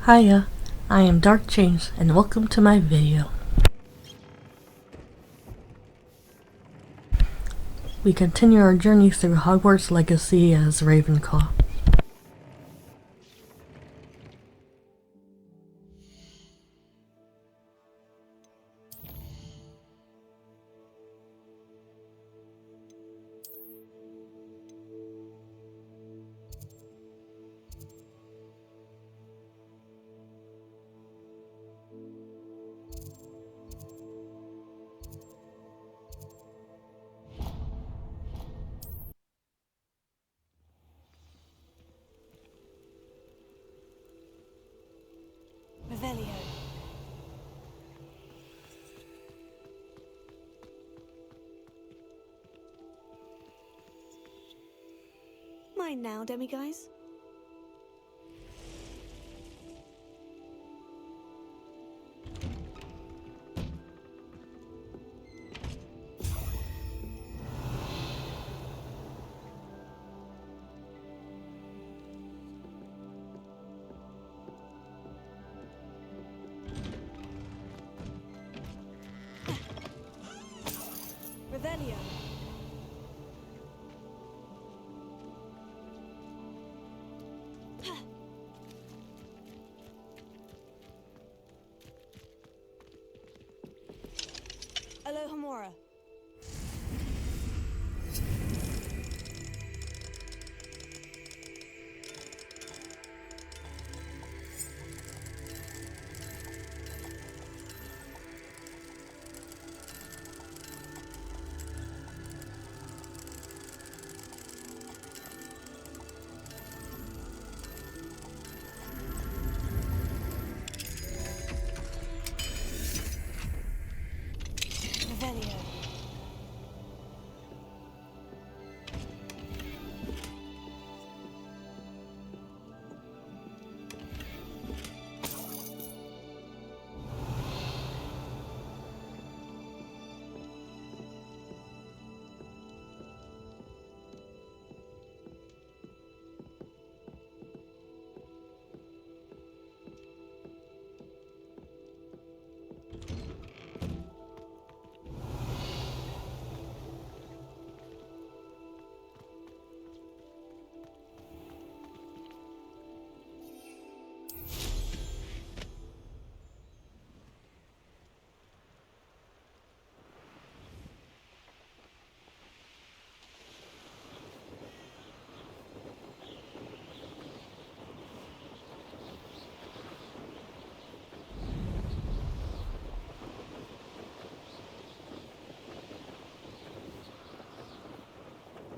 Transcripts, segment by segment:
Hiya, I am Dark Chains and welcome to my video. We continue our journey through Hogwarts Legacy as Ravenclaw. Revelio. Mine now, demiguise. Revelio. Alohomora. Revelio.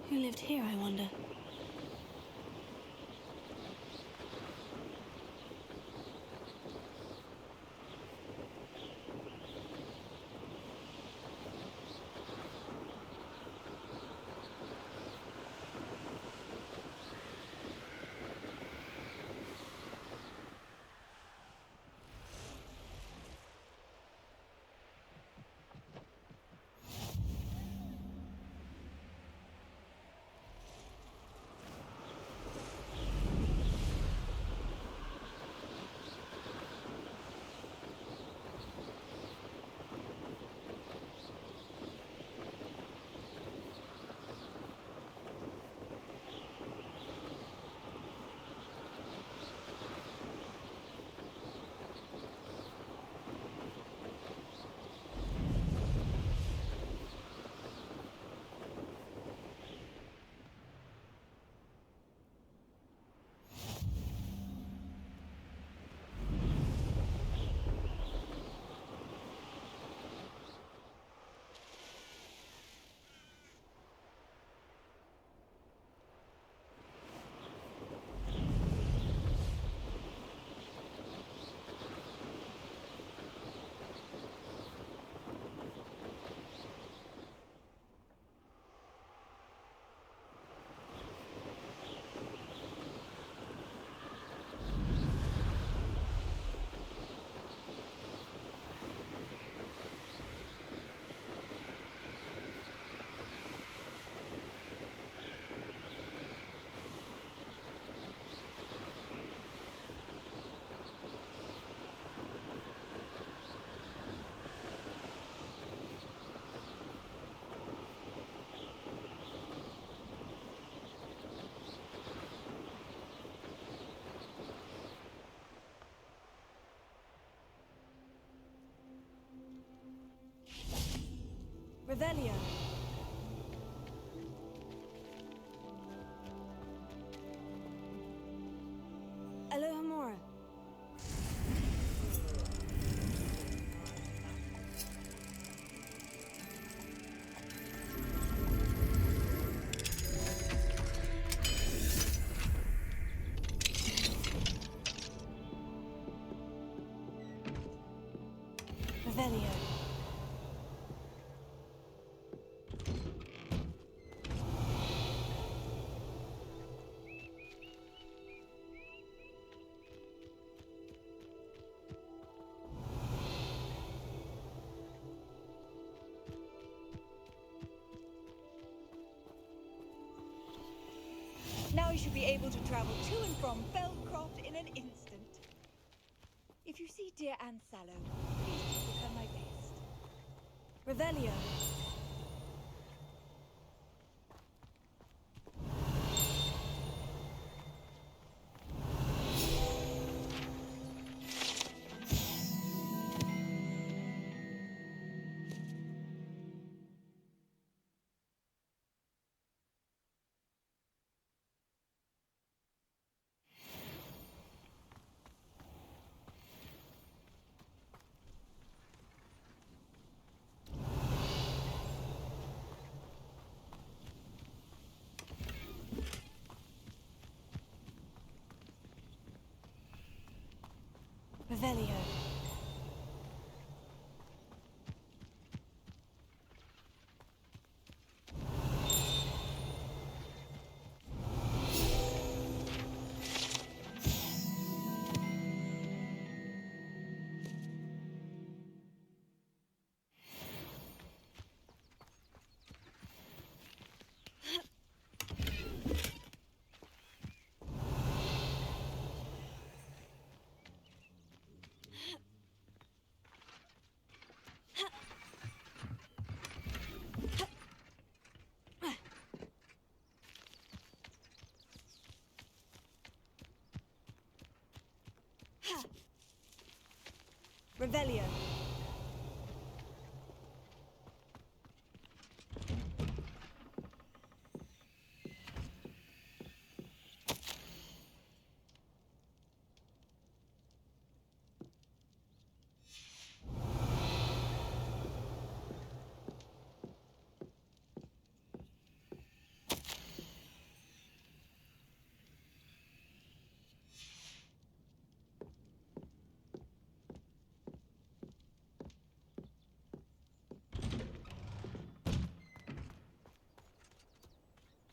Who lived here, I wonder? Revelio. Alohomora. Revelio. Now you should be able to travel to and from Feldcroft in an instant. If you see dear Anne Sallow, please give her my best. Revelio. Revelio. Revelio.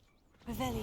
Revelio.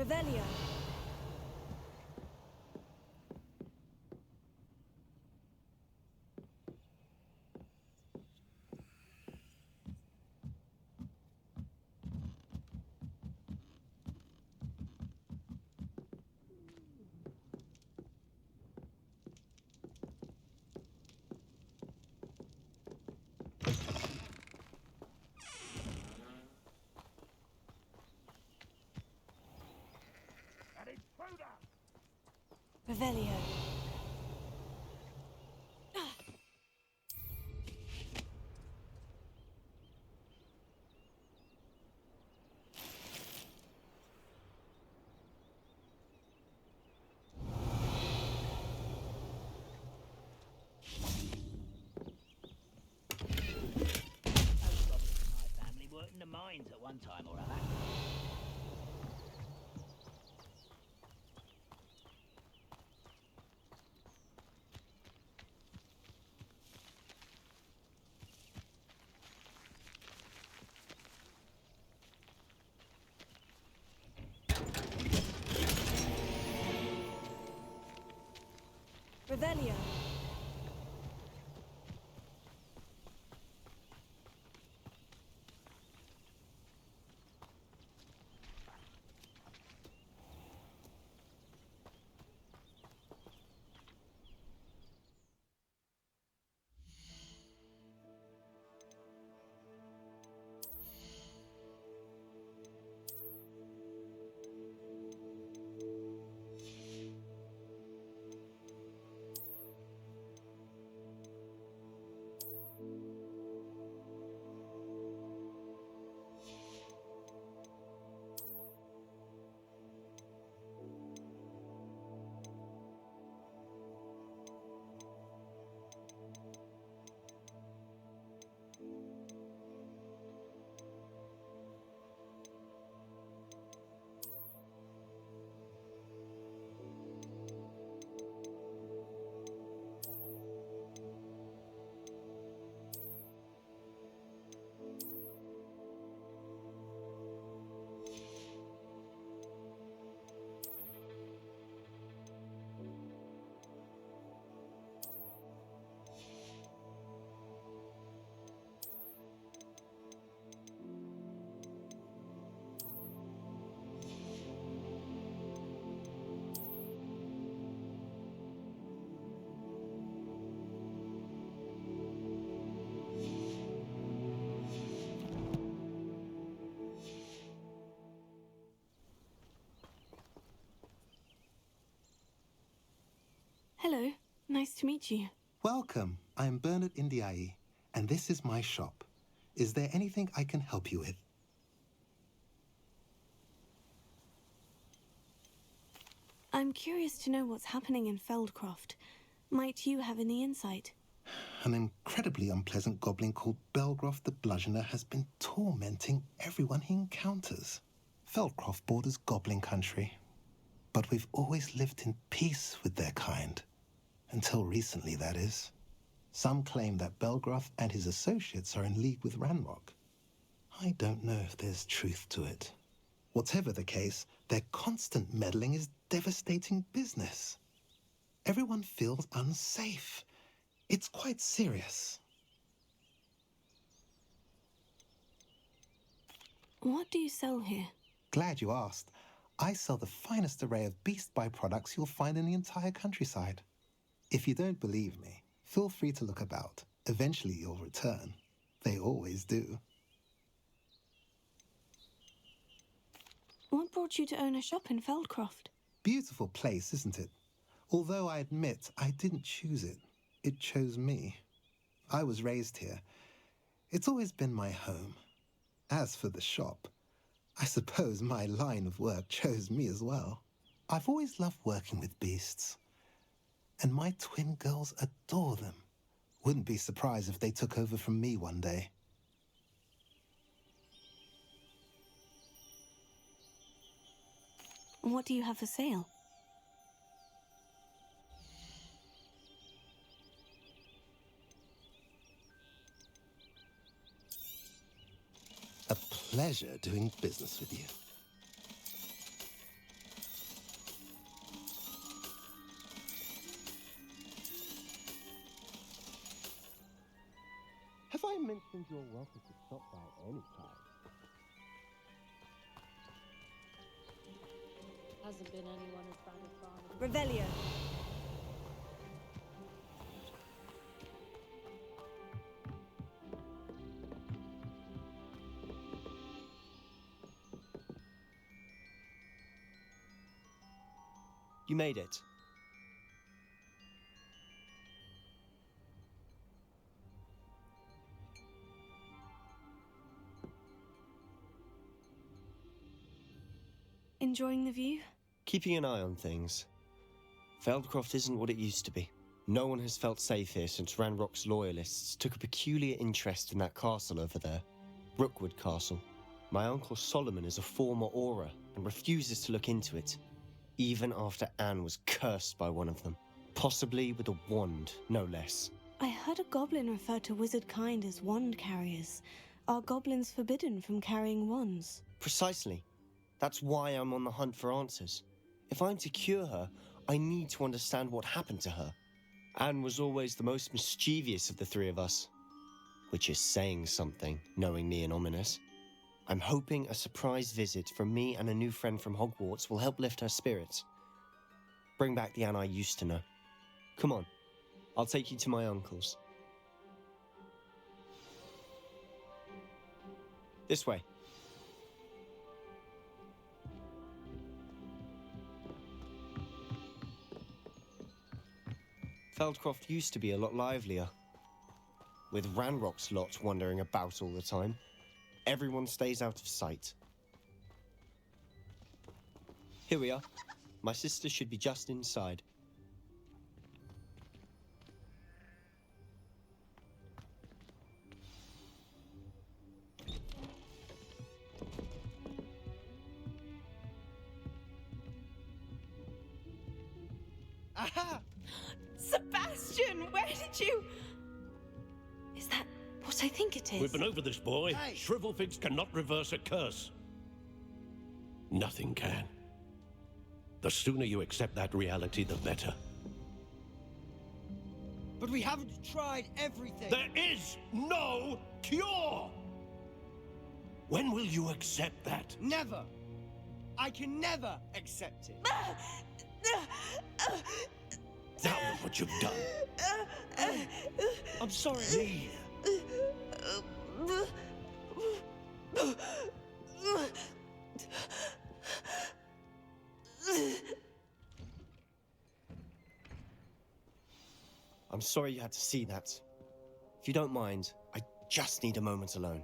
Revelio. Revelio. My family worked in the mines at one time or other. Revelio. Hello, nice to meet you. Welcome. I'm Bernard Indiaye, and this is my shop. Is there anything I can help you with? I'm curious to know what's happening in Feldcroft. Might you have any insight? An incredibly unpleasant goblin called Belgroth the Bludgeoner has been tormenting everyone he encounters. Feldcroft borders goblin country, but we've always lived in peace with their kind. Until recently, that is. Some claim that Belgroth and his associates are in league with Ranrock. I don't know if there's truth to it. Whatever the case, their constant meddling is devastating business. Everyone feels unsafe. It's quite serious. What do you sell here? Glad you asked. I sell the finest array of beast byproducts you'll find in the entire countryside. If you don't believe me, feel free to look about. Eventually you'll return. They always do. What brought you to own a shop in Feldcroft? Beautiful place, isn't it? Although I admit I didn't choose it. It chose me. I was raised here. It's always been my home. As for the shop, I suppose my line of work chose me as well. I've always loved working with beasts. And my twin girls adore them. Wouldn't be surprised if they took over from me one day. What do you have for sale? A pleasure doing business with you. Have I mentioned you're welcome to stop by any time? Hasn't been anyone as bad as Barnaby. Revelio. You made it. Enjoying the view? Keeping an eye on things. Feldcroft isn't what it used to be. No one has felt safe here since Ranrock's loyalists took a peculiar interest in that castle over there. Rookwood Castle. My uncle Solomon is a former Auror and refuses to look into it, even after Anne was cursed by one of them. Possibly with a wand, no less. I heard a goblin refer to wizard kind as wand carriers. Are goblins forbidden from carrying wands? Precisely. That's why I'm on the hunt for answers. If I'm to cure her, I need to understand what happened to her. Anne was always the most mischievous of the three of us, which is saying something, knowing me and ominous. I'm hoping a surprise visit from me and a new friend from Hogwarts will help lift her spirits. Bring back the Anne I used to know. Come on, I'll take you to my uncle's. This way. Feldcroft used to be a lot livelier, with Ranrock's lot wandering about all the time. Everyone stays out of sight. Here we are. My sister should be just inside. Aha! Sebastian, where did you... Is that what I think it is? We've been over this, boy. Hey. Shrivelfigs cannot reverse a curse. Nothing can. The sooner you accept that reality, the better. But we haven't tried everything. There is no cure! When will you accept that? Never. I can never accept it. That was what you've done. I'm sorry. Leave. I'm sorry you had to see that. If you don't mind, I just need a moment alone.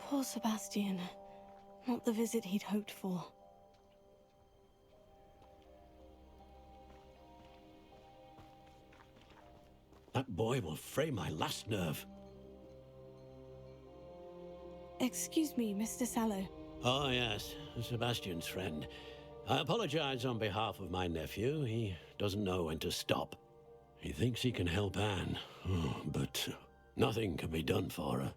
Poor Sebastian. Not the visit he'd hoped for. That boy will fray my last nerve. Excuse me, Mr. Sallow. Oh, yes, Sebastian's friend. I apologize on behalf of my nephew. He doesn't know when to stop. He thinks he can help Anne, but nothing can be done for her.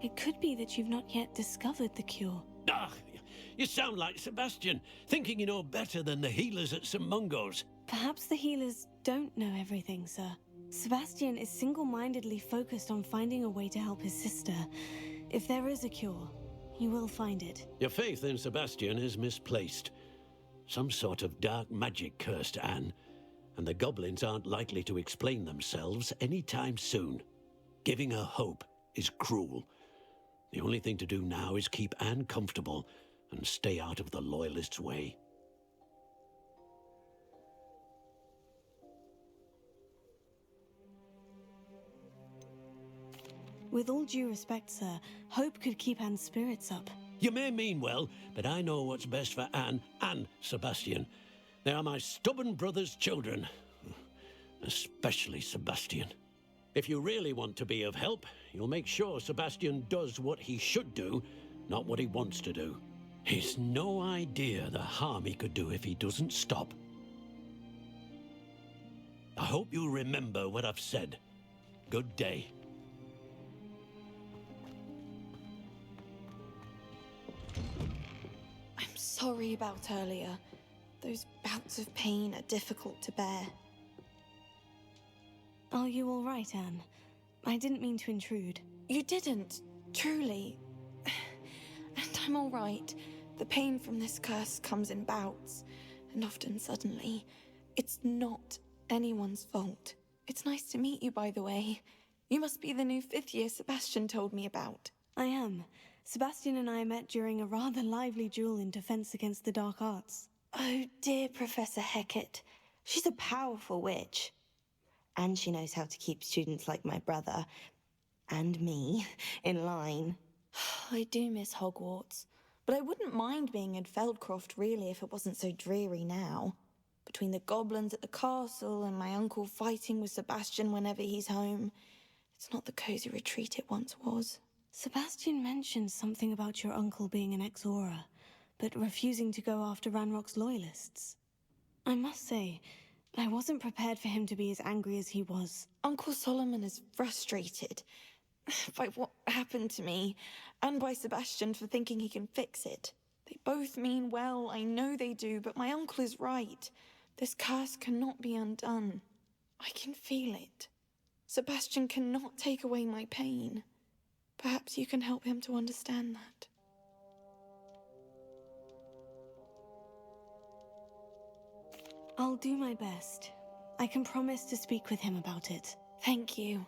It could be that you've not yet discovered the cure. Ah, you sound like Sebastian, thinking you know better than the healers at St. Mungo's. Perhaps the healers don't know everything, sir. Sebastian is single-mindedly focused on finding a way to help his sister. If there is a cure, he will find it. Your faith in Sebastian is misplaced. Some sort of dark magic cursed Anne, and the goblins aren't likely to explain themselves anytime soon. Giving her hope is cruel. The only thing to do now is keep Anne comfortable and stay out of the Loyalists' way. With all due respect, sir, hope could keep Anne's spirits up. You may mean well, but I know what's best for Anne and Sebastian. They are my stubborn brother's children. Especially Sebastian. If you really want to be of help, you'll make sure Sebastian does what he should do, not what he wants to do. He's no idea the harm he could do if he doesn't stop. I hope you'll remember what I've said. Good day. I'm sorry about earlier. Those bouts of pain are difficult to bear. Are you all right, Anne? I didn't mean to intrude. You didn't, truly. And I'm all right. The pain from this curse comes in bouts, and often suddenly. It's not anyone's fault. It's nice to meet you, by the way. You must be the new 5th year Sebastian told me about. I am. Sebastian and I met during a rather lively duel in defense against the dark arts. Oh, dear Professor Hecat. She's a powerful witch. And she knows how to keep students like my brother, and me, in line. I do miss Hogwarts, but I wouldn't mind being in Feldcroft, really, if it wasn't so dreary now. Between the goblins at the castle and my uncle fighting with Sebastian whenever he's home, it's not the cozy retreat it once was. Sebastian mentioned something about your uncle being an ex-Aura, but refusing to go after Ranrock's loyalists. I must say, I wasn't prepared for him to be as angry as he was. Uncle Solomon is frustrated. by what happened to me, and by Sebastian for thinking he can fix it. They both mean well, I know they do, but my uncle is right. This curse cannot be undone. I can feel it. Sebastian cannot take away my pain. Perhaps you can help him to understand that. I'll do my best. I can promise to speak with him about it. Thank you.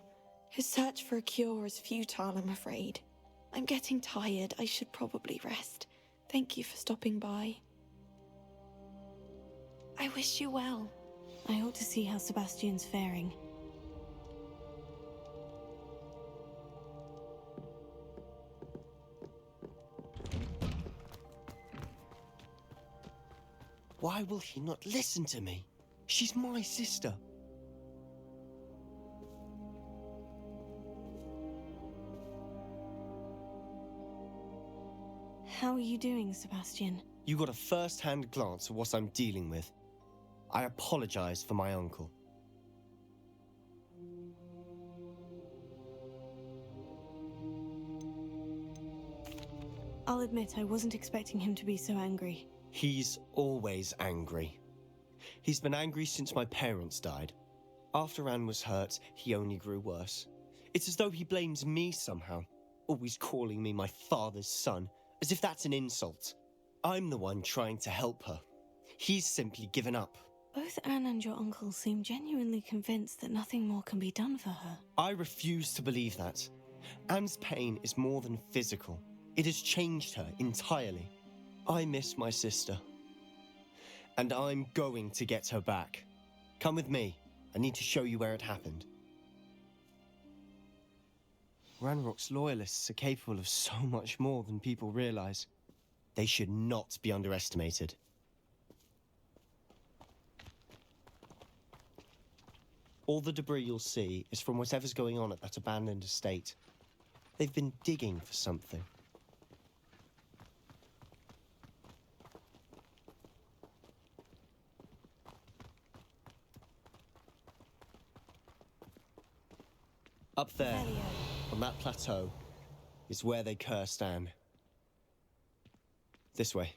His search for a cure is futile, I'm afraid. I'm getting tired. I should probably rest. Thank you for stopping by. I wish you well. I ought to see how Sebastian's faring. Why will he not listen to me? She's my sister. How are you doing, Sebastian? You got a first-hand glance at what I'm dealing with. I apologize for my uncle. I'll admit I wasn't expecting him to be so angry. He's always angry. He's been angry since my parents died. After Anne was hurt, he only grew worse. It's as though he blames me somehow, always calling me my father's son, as if that's an insult. I'm the one trying to help her. He's simply given up. Both Anne and your uncle seem genuinely convinced that nothing more can be done for her. I refuse to believe that. Anne's pain is more than physical. It has changed her entirely. I miss my sister. And I'm going to get her back. Come with me. I need to show you where it happened. Ranrock's loyalists are capable of so much more than people realize. They should not be underestimated. All the debris you'll see is from whatever's going on at that abandoned estate. They've been digging for something. Up there, on that plateau, is where they cursed Anne. This way.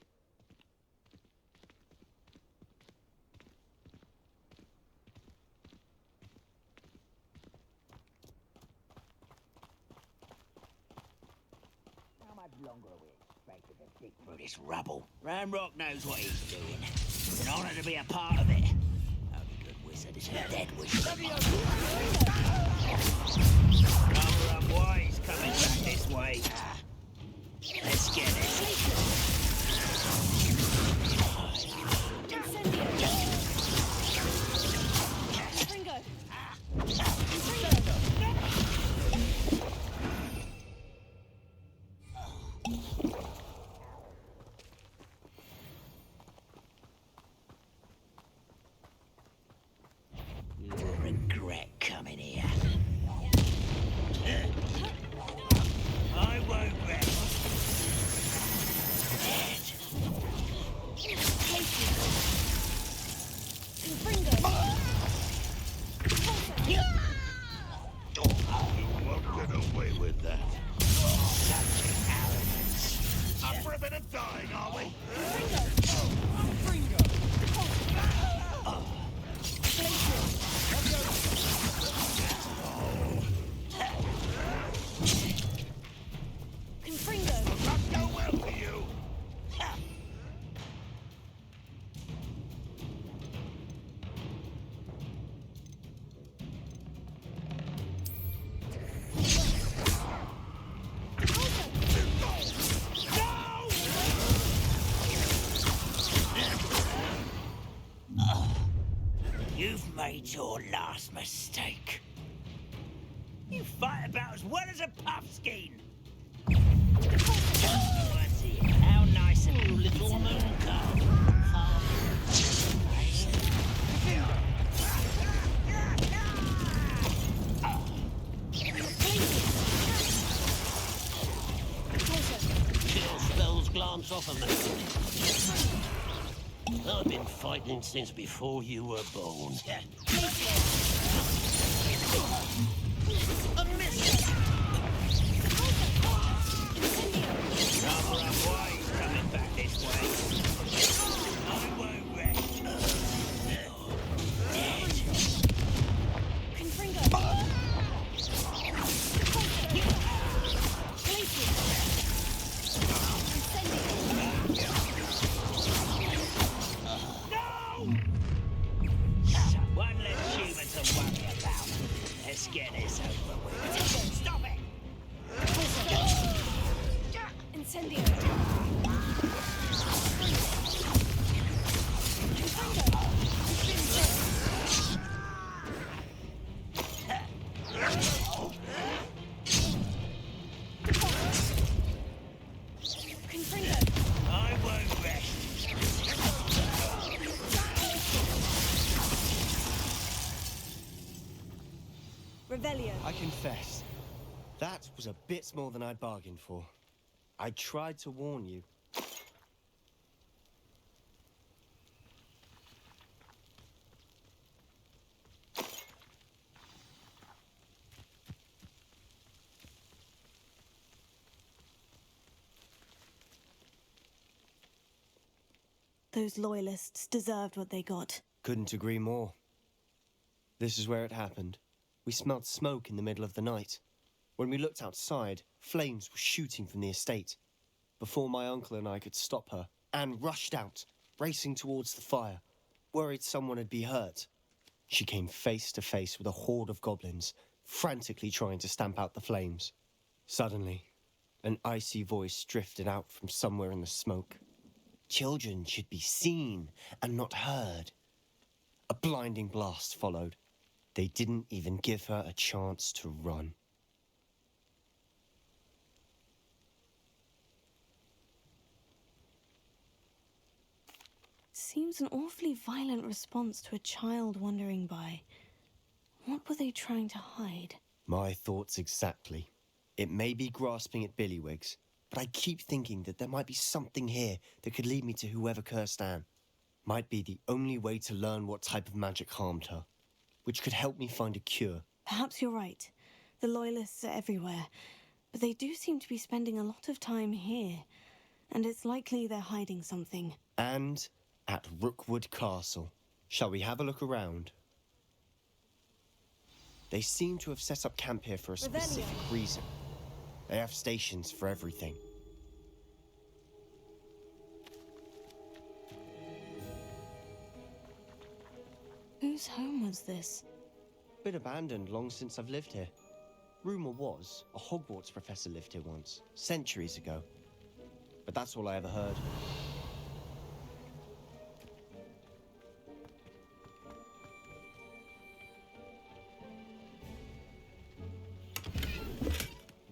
How much longer are we expected to dig through this rubble? Ranrock knows what he's doing. It's an honor to be a part of it. Only good wizard is a dead wizard. Rather unwise coming back this way. Let's get it. You'll regret coming here. I won't rest. You won't get away with that. Such arrogance. Up for a bit of dying, are we? Must go well for you. You've made your last mistake. You fight about as well as a puffskein. How nice of you, little moon calf. Chill spells glance off of me. I've been fighting since before you were born. A miss. get this over with. Stop it! Incendio. I won't rest. Revelio. I confess, that was a bit more than I'd bargained for. I tried to warn you. Those loyalists deserved what they got. Couldn't agree more. This is where it happened. We smelled smoke in the middle of the night. When we looked outside, flames were shooting from the estate. Before my uncle and I could stop her, Anne rushed out, racing towards the fire, worried someone had been hurt. She came face to face with a horde of goblins, frantically trying to stamp out the flames. Suddenly, an icy voice drifted out from somewhere in the smoke. Children should be seen and not heard. A blinding blast followed. They didn't even give her a chance to run. Seems an awfully violent response to a child wandering by. What were they trying to hide? My thoughts exactly. It may be grasping at Billywigs, but I keep thinking that there might be something here that could lead me to whoever cursed Anne. Might be the only way to learn what type of magic harmed her, which could help me find a cure. Perhaps you're right. The Loyalists are everywhere, but they do seem to be spending a lot of time here, and it's likely they're hiding something. And at Rookwood Castle. Shall we have a look around? They seem to have set up camp here for a specific reason. They have stations for everything. Whose home was this? Been abandoned long since I've lived here. Rumour was a Hogwarts professor lived here once, centuries ago. But that's all I ever heard.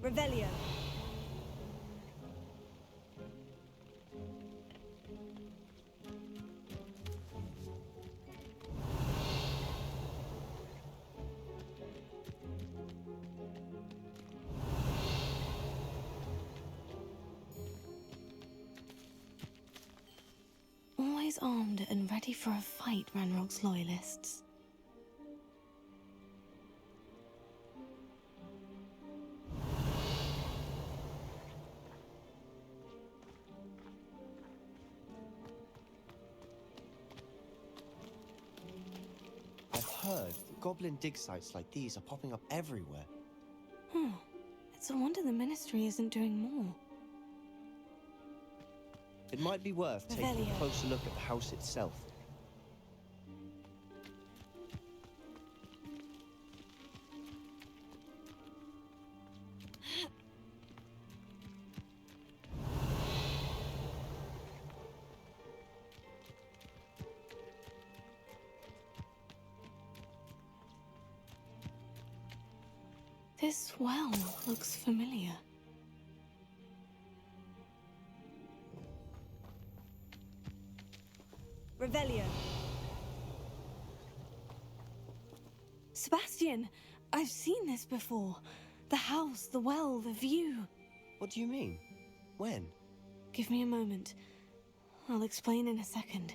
Revelio. Always armed and ready for a fight, Ranrock's Loyalists. I've heard that goblin dig sites like these are popping up everywhere. It's a wonder the Ministry isn't doing more. It might be worth taking a closer look at the house itself. This well looks familiar. Revelio. Sebastian! I've seen this before. The house, the well, the view. What do you mean? When? Give me a moment. I'll explain in a second.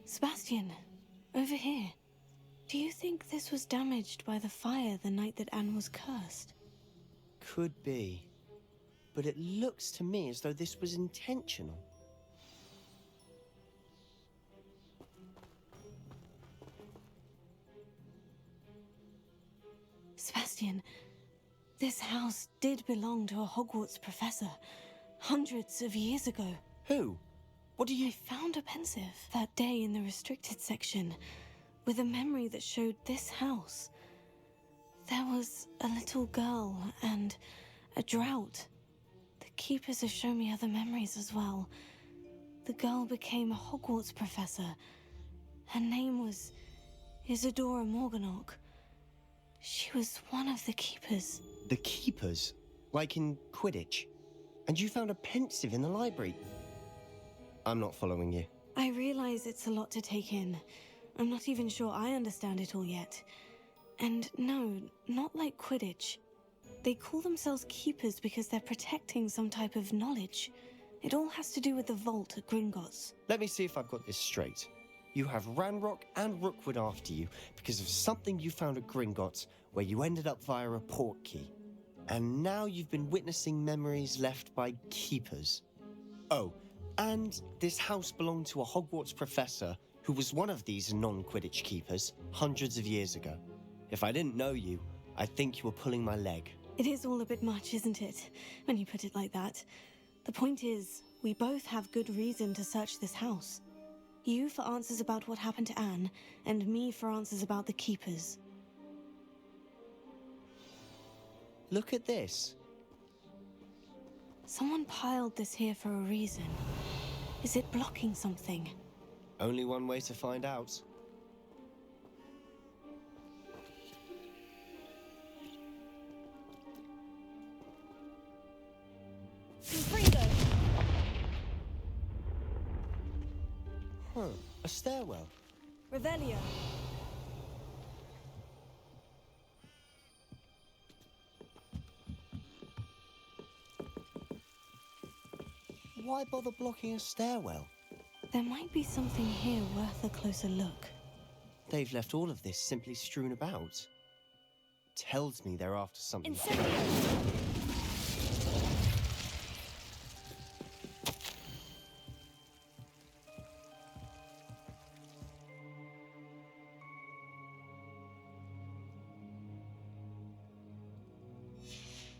Sebastian, over here. Do you think this was damaged by the fire the night that Anne was cursed? Could be. But it looks to me as though this was intentional. Sebastian, this house did belong to a Hogwarts professor hundreds of years ago. Who? What do you... I found a pensive that day in the restricted section with a memory that showed this house. There was a little girl and a drought. The keepers have shown me other memories as well. The girl became a Hogwarts professor. Her name was Isadora Morganach. She was one of the keepers. The keepers? Like in Quidditch? And you found a pensive in the library? I'm not following you. I realize it's a lot to take in. I'm not even sure I understand it all yet. And no, not like Quidditch. They call themselves keepers because they're protecting some type of knowledge. It all has to do with the vault at Gringotts. Let me see if I've got this straight. You have Ranrock and Rookwood after you because of something you found at Gringotts where you ended up via a port key. And now you've been witnessing memories left by keepers. Oh, and this house belonged to a Hogwarts professor who was one of these non-Quidditch keepers hundreds of years ago. If I didn't know you, I'd think you were pulling my leg. It is all a bit much, isn't it, when you put it like that? The point is, we both have good reason to search this house. You for answers about what happened to Anne, and me for answers about the keepers. Look at this. Someone piled this here for a reason. Is it blocking something? Only one way to find out. Huh, a stairwell. Revelio. Why bother blocking a stairwell? There might be something here worth a closer look. They've left all of this simply strewn about. Tells me they're after something.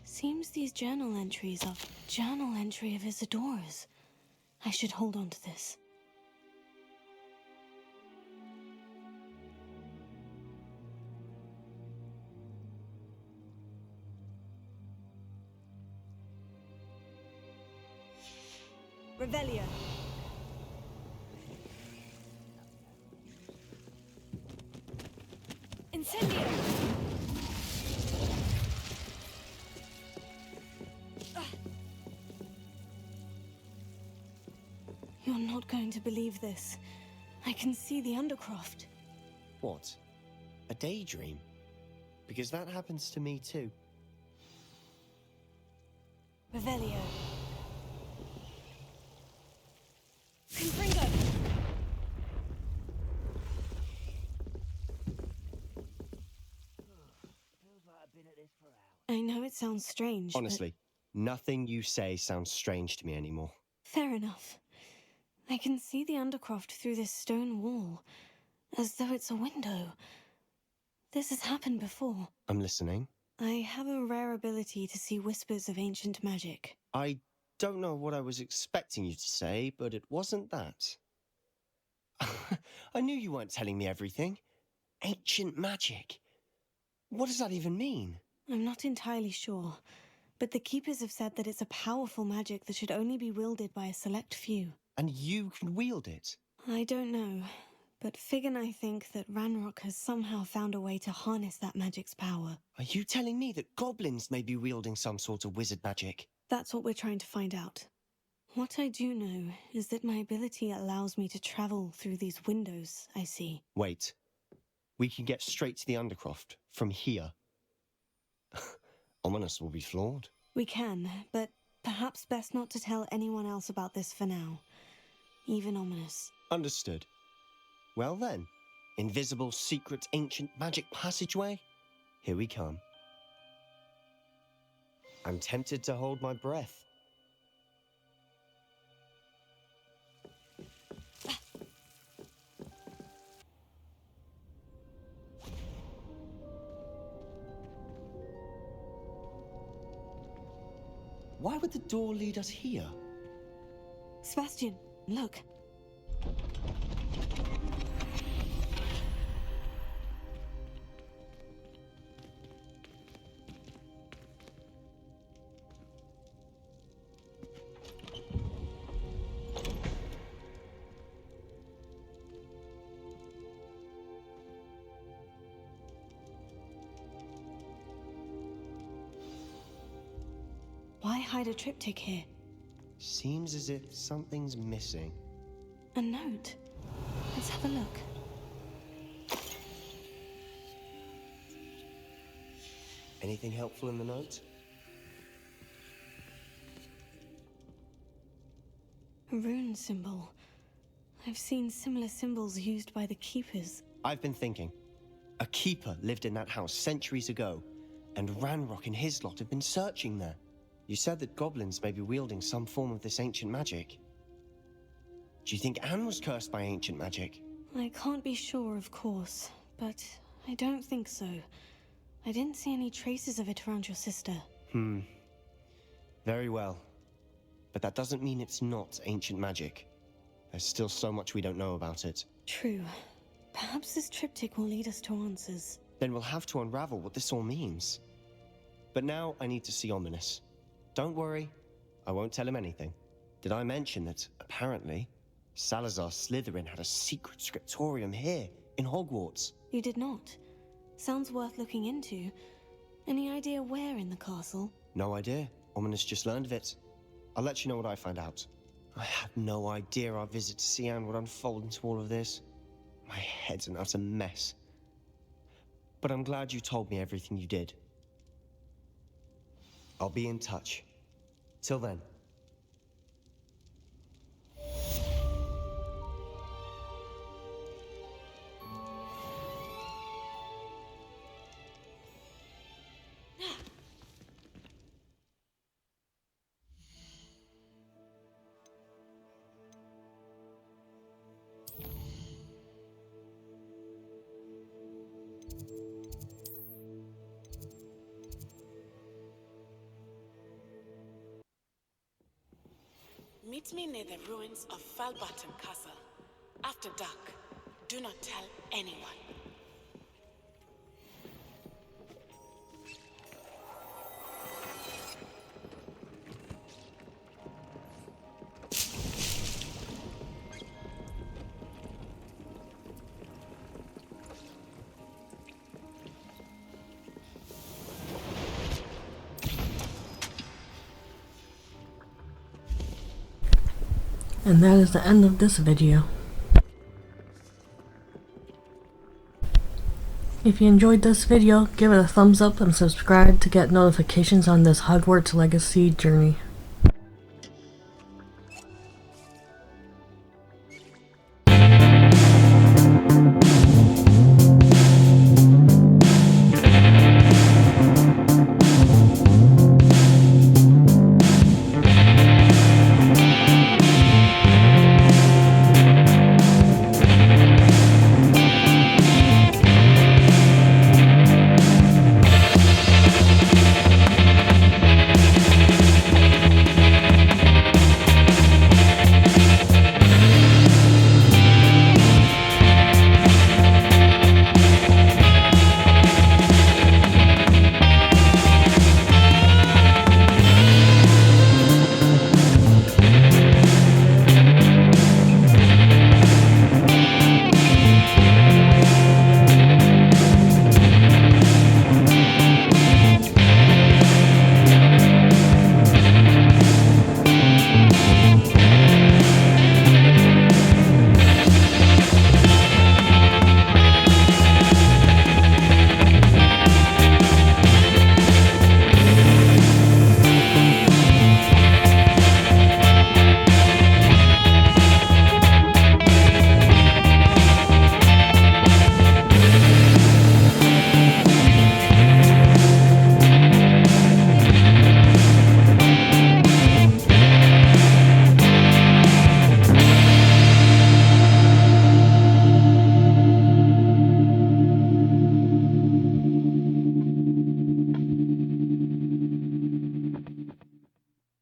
Seems these journal entries are journal entry of Isadora's. I should hold on to this. Revelio. Incendio. You're not going to believe this. I can see the Undercroft. What? A daydream? Because that happens to me too. Revelio. Confringo. Feels like I've been at this for hours. I know it sounds strange, Honestly, nothing you say sounds strange to me anymore. Fair enough. I can see the Undercroft through this stone wall, as though it's a window. This has happened before. I'm listening. I have a rare ability to see whispers of ancient magic. I don't know what I was expecting you to say, but it wasn't that. I knew you weren't telling me everything. Ancient magic. What does that even mean? I'm not entirely sure, but the Keepers have said that it's a powerful magic that should only be wielded by a select few. And you can wield it? I don't know, but Fig and I think that Ranrock has somehow found a way to harness that magic's power. Are you telling me that goblins may be wielding some sort of wizard magic? That's what we're trying to find out. What I do know is that my ability allows me to travel through these windows I see. Wait. We can get straight to the Undercroft from here. Ominous will be floored. We can, but perhaps best not to tell anyone else about this for now. Even Ominous. Understood. Well then, invisible, secret, ancient magic passageway? Here we come. I'm tempted to hold my breath. Why would the door lead us here? Sebastian, look. Why hide a triptych here? Seems as if something's missing. A note. Let's have a look. Anything helpful in the note? A rune symbol. I've seen similar symbols used by the keepers. I've been thinking. A keeper lived in that house centuries ago, and Ranrock and his lot have been searching there. You said that goblins may be wielding some form of this ancient magic. Do you think Anne was cursed by ancient magic? I can't be sure, of course, but I don't think so. I didn't see any traces of it around your sister. Very well. But that doesn't mean it's not ancient magic. There's still so much we don't know about it. True. Perhaps this triptych will lead us to answers. Then we'll have to unravel what this all means. But now I need to see Ominous. Don't worry, I won't tell him anything. Did I mention that, apparently, Salazar Slytherin had a secret scriptorium here, in Hogwarts? You did not. Sounds worth looking into. Any idea where in the castle? No idea. Ominous just learned of it. I'll let you know what I find out. I had no idea our visit to Cian would unfold into all of this. My head's an utter mess. But I'm glad you told me everything you did. I'll be in touch. Till then. Meet me near the ruins of Falbaton Castle. After dark. Do not tell anyone. And that is the end of this video. If you enjoyed this video, give it a thumbs up and subscribe to get notifications on this Hogwarts Legacy journey.